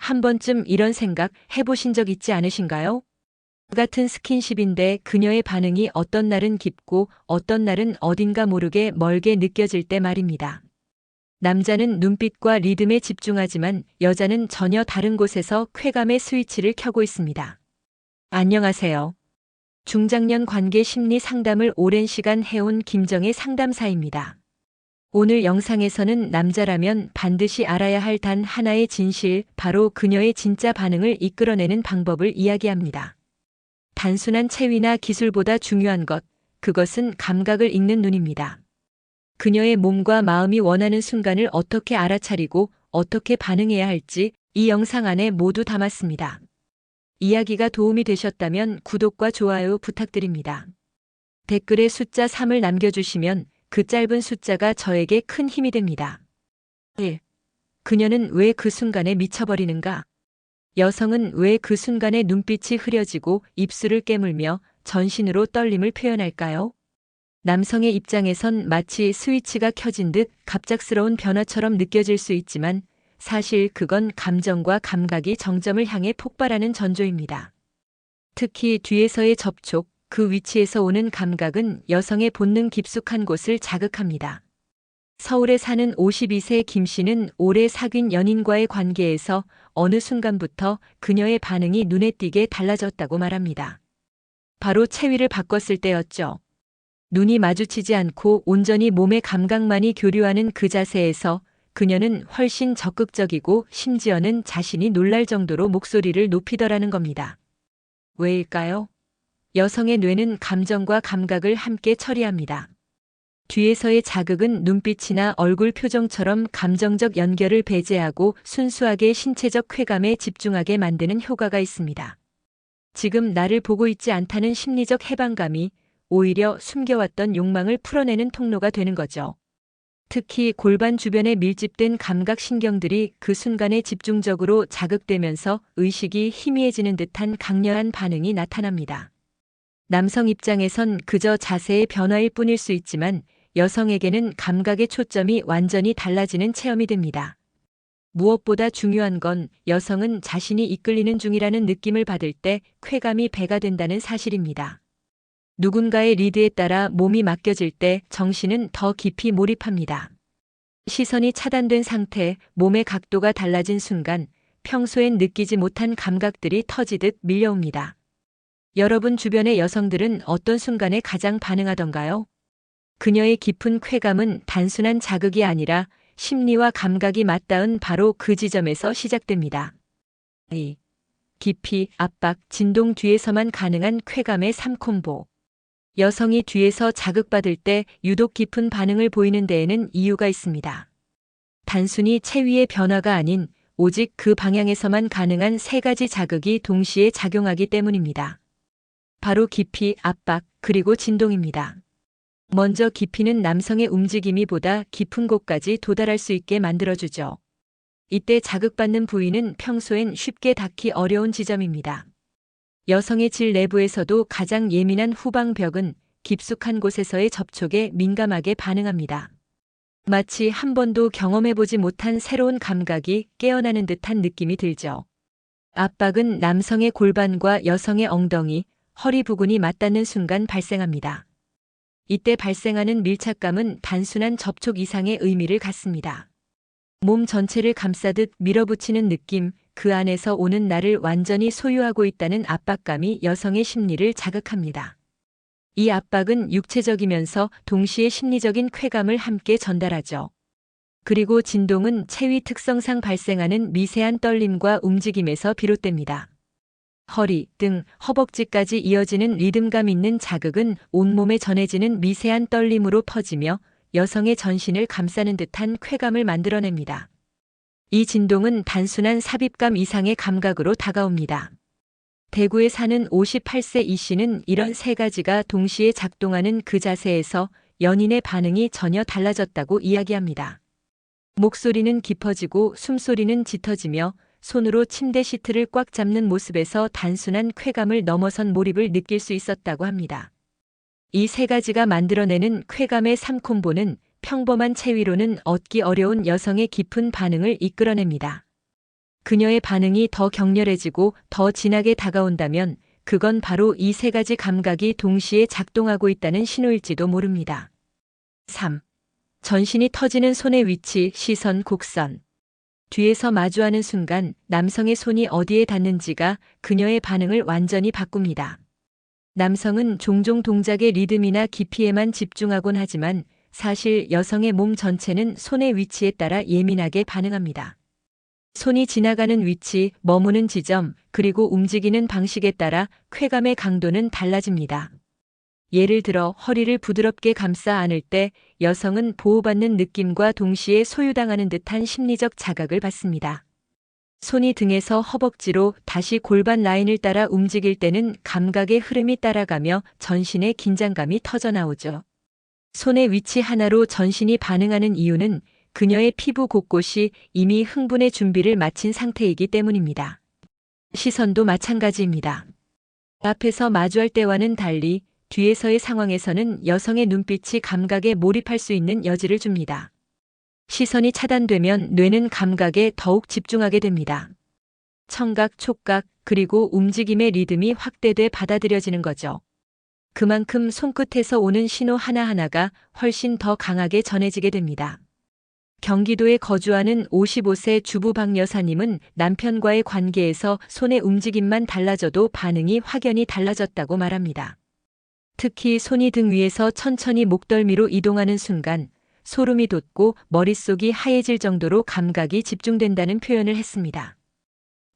한 번쯤 이런 생각 해보신 적 있지 않으신가요? 같은 스킨십인데 그녀의 반응이 어떤 날은 깊고 어떤 날은 어딘가 모르게 멀게 느껴질 때 말입니다. 남자는 눈빛과 리듬에 집중하지만 여자는 전혀 다른 곳에서 쾌감의 스위치를 켜고 있습니다. 안녕하세요. 중장년 관계 심리 상담을 오랜 시간 해온 김정의 상담사입니다. 오늘 영상에서는 남자라면 반드시 알아야 할 단 하나의 진실, 바로 그녀의 진짜 반응을 이끌어내는 방법을 이야기합니다. 단순한 체위나 기술보다 중요한 것, 그것은 감각을 읽는 눈입니다. 그녀의 몸과 마음이 원하는 순간을 어떻게 알아차리고 어떻게 반응해야 할지 이 영상 안에 모두 담았습니다. 이야기가 도움이 되셨다면 구독과 좋아요 부탁드립니다. 댓글에 숫자 3을 남겨주시면 그 짧은 숫자가 저에게 큰 힘이 됩니다. 1. 그녀는 왜 그 순간에 미쳐버리는가? 여성은 왜 그 순간에 눈빛이 흐려지고 입술을 깨물며 전신으로 떨림을 표현할까요? 남성의 입장에선 마치 스위치가 켜진 듯 갑작스러운 변화처럼 느껴질 수 있지만 사실 그건 감정과 감각이 정점을 향해 폭발하는 전조입니다. 특히 뒤에서의 접촉, 그 위치에서 오는 감각은 여성의 본능 깊숙한 곳을 자극합니다. 서울에 사는 52세 김 씨는 오래 사귄 연인과의 관계에서 어느 순간부터 그녀의 반응이 눈에 띄게 달라졌다고 말합니다. 바로 체위를 바꿨을 때였죠. 눈이 마주치지 않고 온전히 몸의 감각만이 교류하는 그 자세에서 그녀는 훨씬 적극적이고 심지어는 자신이 놀랄 정도로 목소리를 높이더라는 겁니다. 왜일까요? 여성의 뇌는 감정과 감각을 함께 처리합니다. 뒤에서의 자극은 눈빛이나 얼굴 표정처럼 감정적 연결을 배제하고 순수하게 신체적 쾌감에 집중하게 만드는 효과가 있습니다. 지금 나를 보고 있지 않다는 심리적 해방감이 오히려 숨겨왔던 욕망을 풀어내는 통로가 되는 거죠. 특히 골반 주변에 밀집된 감각신경들이 그 순간에 집중적으로 자극되면서 의식이 희미해지는 듯한 강렬한 반응이 나타납니다. 남성 입장에선 그저 자세의 변화일 뿐일 수 있지만 여성에게는 감각의 초점이 완전히 달라지는 체험이 됩니다. 무엇보다 중요한 건 여성은 자신이 이끌리는 중이라는 느낌을 받을 때 쾌감이 배가 된다는 사실입니다. 누군가의 리드에 따라 몸이 맡겨질 때 정신은 더 깊이 몰입합니다. 시선이 차단된 상태, 몸의 각도가 달라진 순간 평소엔 느끼지 못한 감각들이 터지듯 밀려옵니다. 여러분 주변의 여성들은 어떤 순간에 가장 반응하던가요? 그녀의 깊은 쾌감은 단순한 자극이 아니라 심리와 감각이 맞닿은 바로 그 지점에서 시작됩니다. 2. 깊이, 압박, 진동 뒤에서만 가능한 쾌감의 3콤보. 여성이 뒤에서 자극받을 때 유독 깊은 반응을 보이는 데에는 이유가 있습니다. 단순히 체위의 변화가 아닌 오직 그 방향에서만 가능한 3가지 자극이 동시에 작용하기 때문입니다. 바로 깊이, 압박, 그리고 진동입니다. 먼저 깊이는 남성의 움직임이 보다 깊은 곳까지 도달할 수 있게 만들어주죠. 이때 자극받는 부위는 평소엔 쉽게 닿기 어려운 지점입니다. 여성의 질 내부에서도 가장 예민한 후방벽은 깊숙한 곳에서의 접촉에 민감하게 반응합니다. 마치 한 번도 경험해보지 못한 새로운 감각이 깨어나는 듯한 느낌이 들죠. 압박은 남성의 골반과 여성의 엉덩이, 허리 부근이 맞닿는 순간 발생합니다. 이때 발생하는 밀착감은 단순한 접촉 이상의 의미를 갖습니다. 몸 전체를 감싸듯 밀어붙이는 느낌, 그 안에서 오는 나를 완전히 소유하고 있다는 압박감이 여성의 심리를 자극합니다. 이 압박은 육체적이면서 동시에 심리적인 쾌감을 함께 전달하죠. 그리고 진동은 체위 특성상 발생하는 미세한 떨림과 움직임에서 비롯됩니다. 허리, 등, 허벅지까지 이어지는 리듬감 있는 자극은 온몸에 전해지는 미세한 떨림으로 퍼지며 여성의 전신을 감싸는 듯한 쾌감을 만들어냅니다. 이 진동은 단순한 삽입감 이상의 감각으로 다가옵니다. 대구에 사는 58세 이 씨는 이런 3가지가 동시에 작동하는 그 자세에서 연인의 반응이 전혀 달라졌다고 이야기합니다. 목소리는 깊어지고 숨소리는 짙어지며 손으로 침대 시트를 꽉 잡는 모습에서 단순한 쾌감을 넘어선 몰입을 느낄 수 있었다고 합니다. 이 3가지가 만들어내는 쾌감의 3콤보는 평범한 체위로는 얻기 어려운 여성의 깊은 반응을 이끌어냅니다. 그녀의 반응이 더 격렬해지고 더 진하게 다가온다면 그건 바로 이 세 가지 감각이 동시에 작동하고 있다는 신호일지도 모릅니다. 3. 전신이 터지는 손의 위치, 시선, 곡선. 뒤에서 마주하는 순간 남성의 손이 어디에 닿는지가 그녀의 반응을 완전히 바꿉니다. 남성은 종종 동작의 리듬이나 깊이에만 집중하곤 하지만 사실 여성의 몸 전체는 손의 위치에 따라 예민하게 반응합니다. 손이 지나가는 위치, 머무는 지점, 그리고 움직이는 방식에 따라 쾌감의 강도는 달라집니다. 예를 들어 허리를 부드럽게 감싸 안을 때 여성은 보호받는 느낌과 동시에 소유당하는 듯한 심리적 자각을 받습니다. 손이 등에서 허벅지로 다시 골반 라인을 따라 움직일 때는 감각의 흐름이 따라가며 전신의 긴장감이 터져나오죠. 손의 위치 하나로 전신이 반응하는 이유는 그녀의 피부 곳곳이 이미 흥분의 준비를 마친 상태이기 때문입니다. 시선도 마찬가지입니다. 앞에서 마주할 때와는 달리 뒤에서의 상황에서는 여성의 눈빛이 감각에 몰입할 수 있는 여지를 줍니다. 시선이 차단되면 뇌는 감각에 더욱 집중하게 됩니다. 청각, 촉각, 그리고 움직임의 리듬이 확대돼 받아들여지는 거죠. 그만큼 손끝에서 오는 신호 하나하나가 훨씬 더 강하게 전해지게 됩니다. 경기도에 거주하는 55세 주부 박 여사님은 남편과의 관계에서 손의 움직임만 달라져도 반응이 확연히 달라졌다고 말합니다. 특히 손이 등 위에서 천천히 목덜미로 이동하는 순간 소름이 돋고 머릿속이 하얘질 정도로 감각이 집중된다는 표현을 했습니다.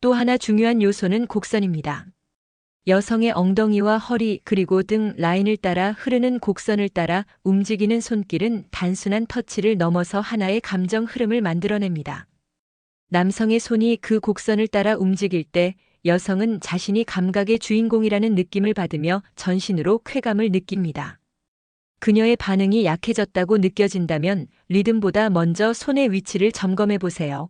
또 하나 중요한 요소는 곡선입니다. 여성의 엉덩이와 허리 그리고 등 라인을 따라 흐르는 곡선을 따라 움직이는 손길은 단순한 터치를 넘어서 하나의 감정 흐름을 만들어냅니다. 남성의 손이 그 곡선을 따라 움직일 때 여성은 자신이 감각의 주인공이라는 느낌을 받으며 전신으로 쾌감을 느낍니다. 그녀의 반응이 약해졌다고 느껴진다면 리듬보다 먼저 손의 위치를 점검해 보세요.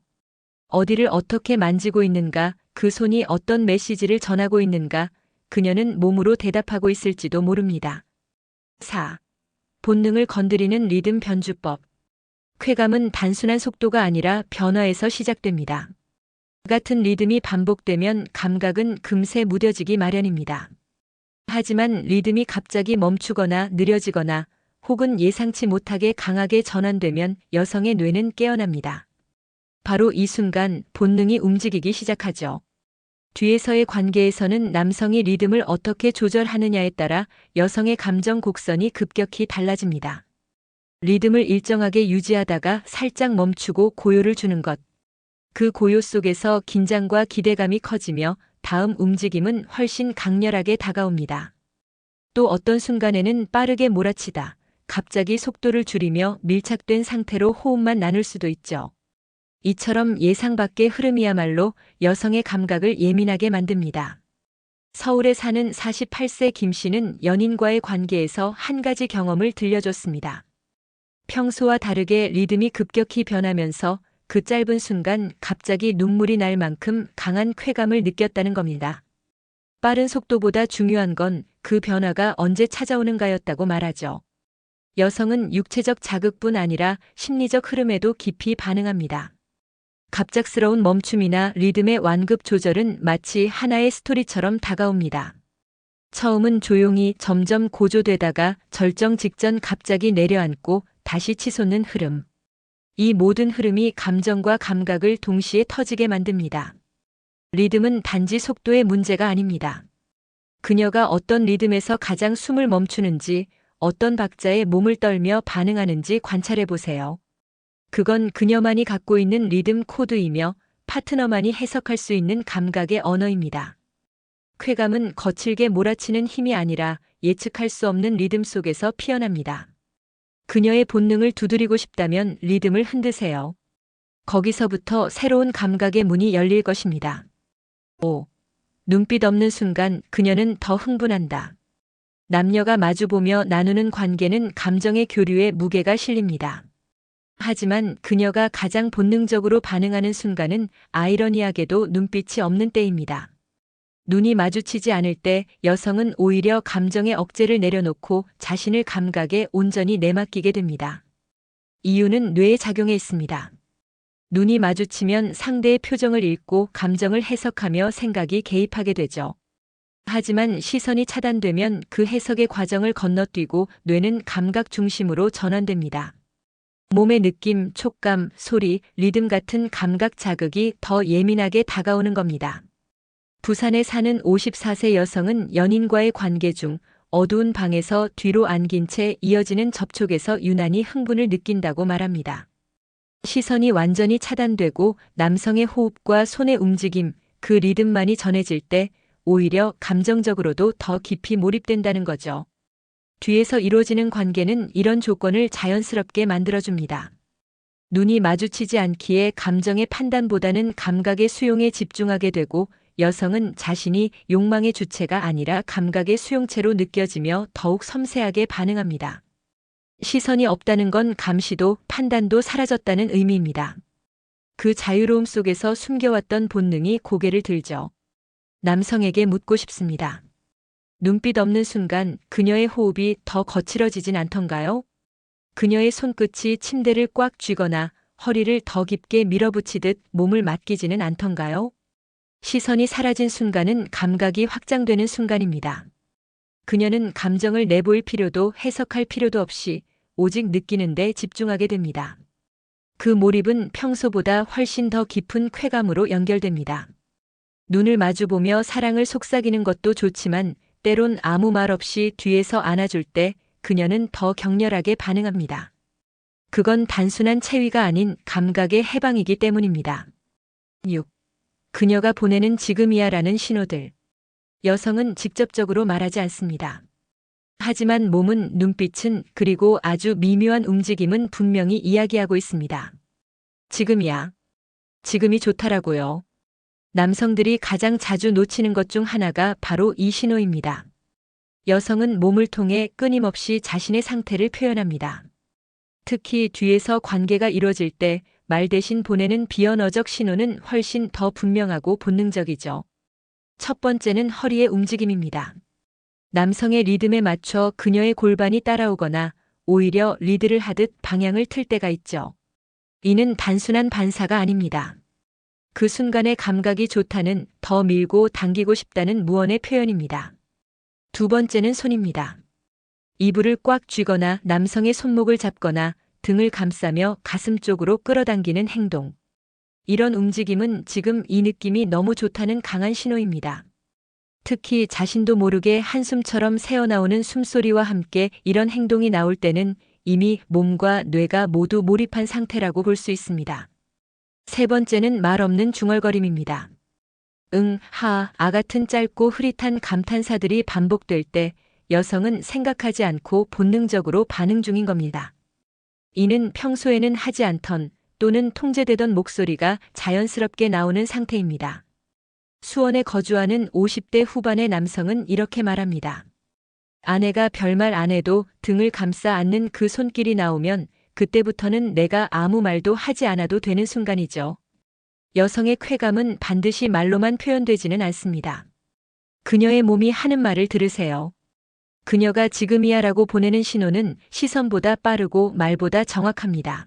어디를 어떻게 만지고 있는가, 그 손이 어떤 메시지를 전하고 있는가, 그녀는 몸으로 대답하고 있을지도 모릅니다. 4. 본능을 건드리는 리듬 변주법. 쾌감은 단순한 속도가 아니라 변화에서 시작됩니다. 같은 리듬이 반복되면 감각은 금세 무뎌지기 마련입니다. 하지만 리듬이 갑자기 멈추거나 느려지거나 혹은 예상치 못하게 강하게 전환되면 여성의 뇌는 깨어납니다. 바로 이 순간 본능이 움직이기 시작하죠. 뒤에서의 관계에서는 남성이 리듬을 어떻게 조절하느냐에 따라 여성의 감정 곡선이 급격히 달라집니다. 리듬을 일정하게 유지하다가 살짝 멈추고 고요를 주는 것. 그 고요 속에서 긴장과 기대감이 커지며 다음 움직임은 훨씬 강렬하게 다가옵니다. 또 어떤 순간에는 빠르게 몰아치다, 갑자기 속도를 줄이며 밀착된 상태로 호흡만 나눌 수도 있죠. 이처럼 예상 밖의 흐름이야말로 여성의 감각을 예민하게 만듭니다. 서울에 사는 48세 김 씨는 연인과의 관계에서 한 가지 경험을 들려줬습니다. 평소와 다르게 리듬이 급격히 변하면서 그 짧은 순간 갑자기 눈물이 날 만큼 강한 쾌감을 느꼈다는 겁니다. 빠른 속도보다 중요한 건 그 변화가 언제 찾아오는가였다고 말하죠. 여성은 육체적 자극뿐 아니라 심리적 흐름에도 깊이 반응합니다. 갑작스러운 멈춤이나 리듬의 완급 조절은 마치 하나의 스토리처럼 다가옵니다. 처음은 조용히 점점 고조되다가 절정 직전 갑자기 내려앉고 다시 치솟는 흐름. 이 모든 흐름이 감정과 감각을 동시에 터지게 만듭니다. 리듬은 단지 속도의 문제가 아닙니다. 그녀가 어떤 리듬에서 가장 숨을 멈추는지, 어떤 박자에 몸을 떨며 반응하는지 관찰해 보세요. 그건 그녀만이 갖고 있는 리듬 코드이며 파트너만이 해석할 수 있는 감각의 언어입니다. 쾌감은 거칠게 몰아치는 힘이 아니라 예측할 수 없는 리듬 속에서 피어납니다. 그녀의 본능을 두드리고 싶다면 리듬을 흔드세요. 거기서부터 새로운 감각의 문이 열릴 것입니다. 5. 눈빛 없는 순간 그녀는 더 흥분한다. 남녀가 마주보며 나누는 관계는 감정의 교류에 무게가 실립니다. 하지만 그녀가 가장 본능적으로 반응하는 순간은 아이러니하게도 눈빛이 없는 때입니다. 눈이 마주치지 않을 때 여성은 오히려 감정의 억제를 내려놓고 자신을 감각에 온전히 내맡기게 됩니다. 이유는 뇌에 작용해 있습니다. 눈이 마주치면 상대의 표정을 읽고 감정을 해석하며 생각이 개입하게 되죠. 하지만 시선이 차단되면 그 해석의 과정을 건너뛰고 뇌는 감각 중심으로 전환됩니다. 몸의 느낌, 촉감, 소리, 리듬 같은 감각 자극이 더 예민하게 다가오는 겁니다. 부산에 사는 54세 여성은 연인과의 관계 중 어두운 방에서 뒤로 안긴 채 이어지는 접촉에서 유난히 흥분을 느낀다고 말합니다. 시선이 완전히 차단되고 남성의 호흡과 손의 움직임, 그 리듬만이 전해질 때 오히려 감정적으로도 더 깊이 몰입된다는 거죠. 뒤에서 이루어지는 관계는 이런 조건을 자연스럽게 만들어줍니다. 눈이 마주치지 않기에 감정의 판단보다는 감각의 수용에 집중하게 되고 여성은 자신이 욕망의 주체가 아니라 감각의 수용체로 느껴지며 더욱 섬세하게 반응합니다. 시선이 없다는 건 감시도 판단도 사라졌다는 의미입니다. 그 자유로움 속에서 숨겨왔던 본능이 고개를 들죠. 남성에게 묻고 싶습니다. 눈빛 없는 순간 그녀의 호흡이 더 거칠어지진 않던가요? 그녀의 손끝이 침대를 꽉 쥐거나 허리를 더 깊게 밀어붙이듯 몸을 맡기지는 않던가요? 시선이 사라진 순간은 감각이 확장되는 순간입니다. 그녀는 감정을 내보일 필요도 해석할 필요도 없이 오직 느끼는데 집중하게 됩니다. 그 몰입은 평소보다 훨씬 더 깊은 쾌감으로 연결됩니다. 눈을 마주보며 사랑을 속삭이는 것도 좋지만 때론 아무 말 없이 뒤에서 안아줄 때 그녀는 더 격렬하게 반응합니다. 그건 단순한 체위가 아닌 감각의 해방이기 때문입니다. 6. 그녀가 보내는 지금이야라는 신호들. 여성은 직접적으로 말하지 않습니다. 하지만 몸은, 눈빛은, 그리고 아주 미묘한 움직임은 분명히 이야기하고 있습니다. 지금이야. 지금이 좋다라고요. 남성들이 가장 자주 놓치는 것 중 하나가 바로 이 신호입니다. 여성은 몸을 통해 끊임없이 자신의 상태를 표현합니다. 특히 뒤에서 관계가 이루어질 때 말 대신 보내는 비언어적 신호는 훨씬 더 분명하고 본능적이죠. 첫 번째는 허리의 움직임입니다. 남성의 리듬에 맞춰 그녀의 골반이 따라오거나 오히려 리드를 하듯 방향을 틀 때가 있죠. 이는 단순한 반사가 아닙니다. 그 순간의 감각이 좋다는, 더 밀고 당기고 싶다는 무언의 표현입니다. 두 번째는 손입니다. 이불을 꽉 쥐거나 남성의 손목을 잡거나 등을 감싸며 가슴 쪽으로 끌어당기는 행동. 이런 움직임은 지금 이 느낌이 너무 좋다는 강한 신호입니다. 특히 자신도 모르게 한숨처럼 새어나오는 숨소리와 함께 이런 행동이 나올 때는 이미 몸과 뇌가 모두 몰입한 상태라고 볼 수 있습니다. 세 번째는 말 없는 중얼거림입니다. 응, 하, 아 같은 짧고 흐릿한 감탄사들이 반복될 때 여성은 생각하지 않고 본능적으로 반응 중인 겁니다. 이는 평소에는 하지 않던 또는 통제되던 목소리가 자연스럽게 나오는 상태입니다. 수원에 거주하는 50대 후반의 남성은 이렇게 말합니다. 아내가 별말 안 해도 등을 감싸 안는 그 손길이 나오면 그때부터는 내가 아무 말도 하지 않아도 되는 순간이죠. 여성의 쾌감은 반드시 말로만 표현되지는 않습니다. 그녀의 몸이 하는 말을 들으세요. 그녀가 지금이야라고 보내는 신호는 시선보다 빠르고 말보다 정확합니다.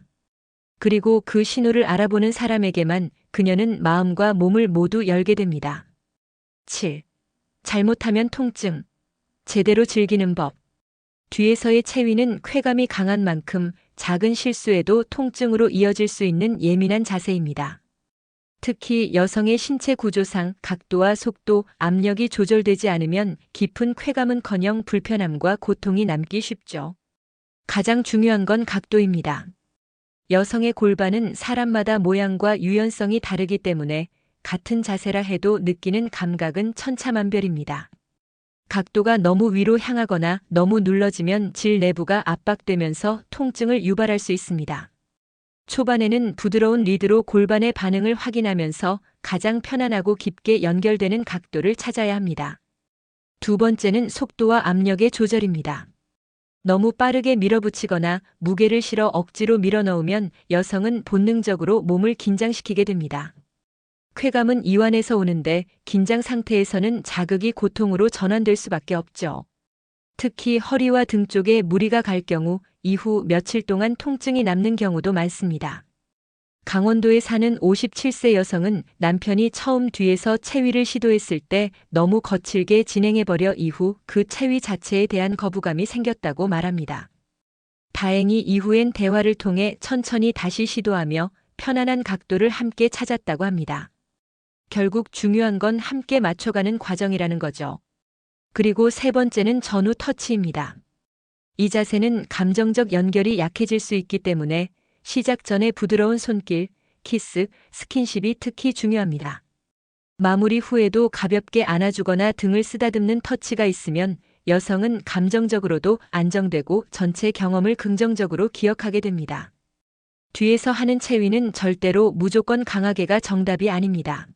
그리고 그 신호를 알아보는 사람에게만 그녀는 마음과 몸을 모두 열게 됩니다. 7. 잘못하면 통증. 제대로 즐기는 법. 뒤에서의 체위는 쾌감이 강한 만큼 작은 실수에도 통증으로 이어질 수 있는 예민한 자세입니다. 특히 여성의 신체 구조상 각도와 속도, 압력이 조절되지 않으면 깊은 쾌감은커녕 불편함과 고통이 남기 쉽죠. 가장 중요한 건 각도입니다. 여성의 골반은 사람마다 모양과 유연성이 다르기 때문에 같은 자세라 해도 느끼는 감각은 천차만별입니다. 각도가 너무 위로 향하거나 너무 눌러지면 질 내부가 압박되면서 통증을 유발할 수 있습니다. 초반에는 부드러운 리드로 골반의 반응을 확인하면서 가장 편안하고 깊게 연결되는 각도를 찾아야 합니다. 두 번째는 속도와 압력의 조절입니다. 너무 빠르게 밀어붙이거나 무게를 실어 억지로 밀어넣으면 여성은 본능적으로 몸을 긴장시키게 됩니다. 쾌감은 이완에서 오는데 긴장 상태에서는 자극이 고통으로 전환될 수밖에 없죠. 특히 허리와 등 쪽에 무리가 갈 경우 이후 며칠 동안 통증이 남는 경우도 많습니다. 강원도에 사는 57세 여성은 남편이 처음 뒤에서 체위를 시도했을 때 너무 거칠게 진행해버려 이후 그 체위 자체에 대한 거부감이 생겼다고 말합니다. 다행히 이후엔 대화를 통해 천천히 다시 시도하며 편안한 각도를 함께 찾았다고 합니다. 결국 중요한 건 함께 맞춰가는 과정이라는 거죠. 그리고 세 번째는 전후 터치입니다. 이 자세는 감정적 연결이 약해질 수 있기 때문에 시작 전에 부드러운 손길, 키스, 스킨십이 특히 중요합니다. 마무리 후에도 가볍게 안아주거나 등을 쓰다듬는 터치가 있으면 여성은 감정적으로도 안정되고 전체 경험을 긍정적으로 기억하게 됩니다. 뒤에서 하는 체위는 절대로 무조건 강하게가 정답이 아닙니다.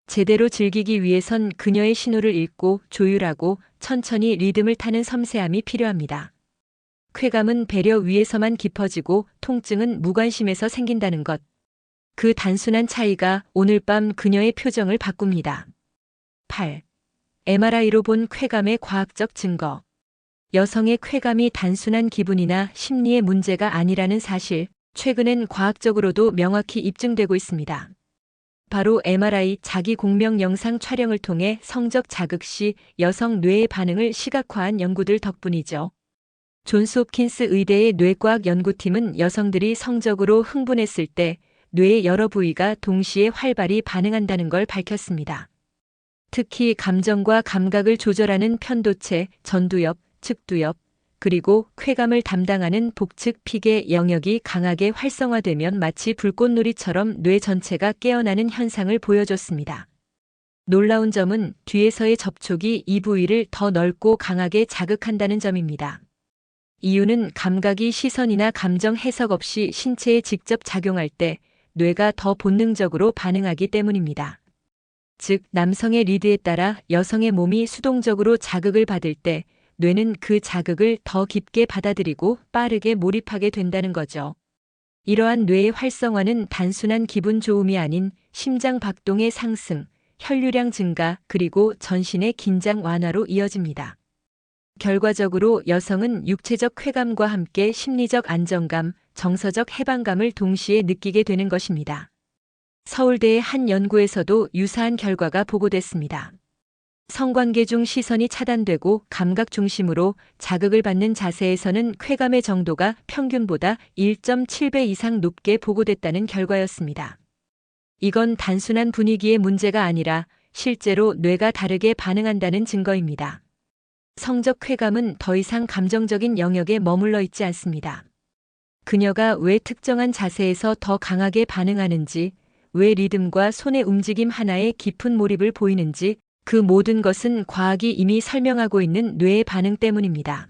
제대로 즐기기 위해선 그녀의 신호를 읽고 조율하고 천천히 리듬을 타는 섬세함이 필요합니다. 쾌감은 배려 위에서만 깊어지고 통증은 무관심에서 생긴다는 것. 그 단순한 차이가 오늘 밤 그녀의 표정을 바꿉니다. 8. MRI로 본 쾌감의 과학적 증거. 여성의 쾌감이 단순한 기분이나 심리의 문제가 아니라는 사실, 최근엔 과학적으로도 명확히 입증되고 있습니다. 바로 MRI 자기 공명 영상 촬영을 통해 성적 자극 시 여성 뇌의 반응을 시각화한 연구들 덕분이죠. 존스 홉킨스 의대의 뇌과학 연구팀은 여성들이 성적으로 흥분했을 때 뇌의 여러 부위가 동시에 활발히 반응한다는 걸 밝혔습니다. 특히 감정과 감각을 조절하는 편도체, 전두엽, 측두엽, 그리고 쾌감을 담당하는 복측 피계 영역이 강하게 활성화되면 마치 불꽃놀이처럼 뇌 전체가 깨어나는 현상을 보여줬습니다. 놀라운 점은 뒤에서의 접촉이 이 부위를 더 넓고 강하게 자극한다는 점입니다. 이유는 감각이 시선이나 감정 해석 없이 신체에 직접 작용할 때 뇌가 더 본능적으로 반응하기 때문입니다. 즉, 남성의 리드에 따라 여성의 몸이 수동적으로 자극을 받을 때 뇌는 그 자극을 더 깊게 받아들이고 빠르게 몰입하게 된다는 거죠. 이러한 뇌의 활성화는 단순한 기분 좋음이 아닌 심장 박동의 상승, 혈류량 증가, 그리고 전신의 긴장 완화로 이어집니다. 결과적으로 여성은 육체적 쾌감과 함께 심리적 안정감, 정서적 해방감을 동시에 느끼게 되는 것입니다. 서울대의 한 연구에서도 유사한 결과가 보고됐습니다. 성관계 중 시선이 차단되고 감각 중심으로 자극을 받는 자세에서는 쾌감의 정도가 평균보다 1.7배 이상 높게 보고됐다는 결과였습니다. 이건 단순한 분위기의 문제가 아니라 실제로 뇌가 다르게 반응한다는 증거입니다. 성적 쾌감은 더 이상 감정적인 영역에 머물러 있지 않습니다. 그녀가 왜 특정한 자세에서 더 강하게 반응하는지, 왜 리듬과 손의 움직임 하나에 깊은 몰입을 보이는지, 그 모든 것은 과학이 이미 설명하고 있는 뇌의 반응 때문입니다.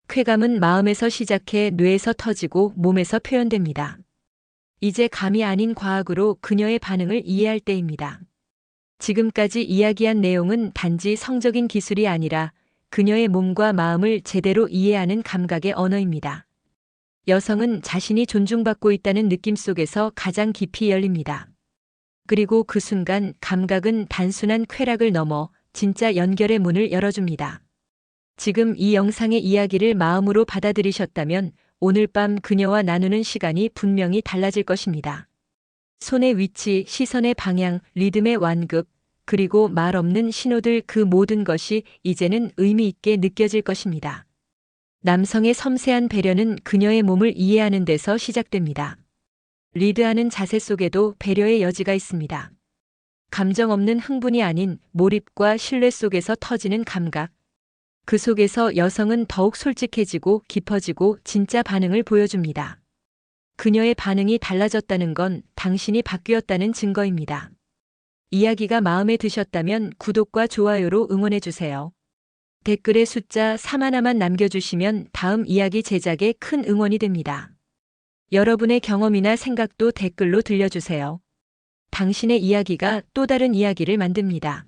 쾌감은 마음에서 시작해 뇌에서 터지고 몸에서 표현됩니다. 이제 감이 아닌 과학으로 그녀의 반응을 이해할 때입니다. 지금까지 이야기한 내용은 단지 성적인 기술이 아니라 그녀의 몸과 마음을 제대로 이해하는 감각의 언어입니다. 여성은 자신이 존중받고 있다는 느낌 속에서 가장 깊이 열립니다. 그리고 그 순간 감각은 단순한 쾌락을 넘어 진짜 연결의 문을 열어줍니다. 지금 이 영상의 이야기를 마음으로 받아들이셨다면 오늘 밤 그녀와 나누는 시간이 분명히 달라질 것입니다. 손의 위치, 시선의 방향, 리듬의 완급, 그리고 말 없는 신호들, 그 모든 것이 이제는 의미 있게 느껴질 것입니다. 남성의 섬세한 배려는 그녀의 몸을 이해하는 데서 시작됩니다. 리드하는 자세 속에도 배려의 여지가 있습니다. 감정 없는 흥분이 아닌 몰입과 신뢰 속에서 터지는 감각. 그 속에서 여성은 더욱 솔직해지고 깊어지고 진짜 반응을 보여줍니다. 그녀의 반응이 달라졌다는 건 당신이 바뀌었다는 증거입니다. 이야기가 마음에 드셨다면 구독과 좋아요로 응원해주세요. 댓글에 숫자 3 하나만 남겨주시면 다음 이야기 제작에 큰 응원이 됩니다. 여러분의 경험이나 생각도 댓글로 들려주세요. 당신의 이야기가 또 다른 이야기를 만듭니다.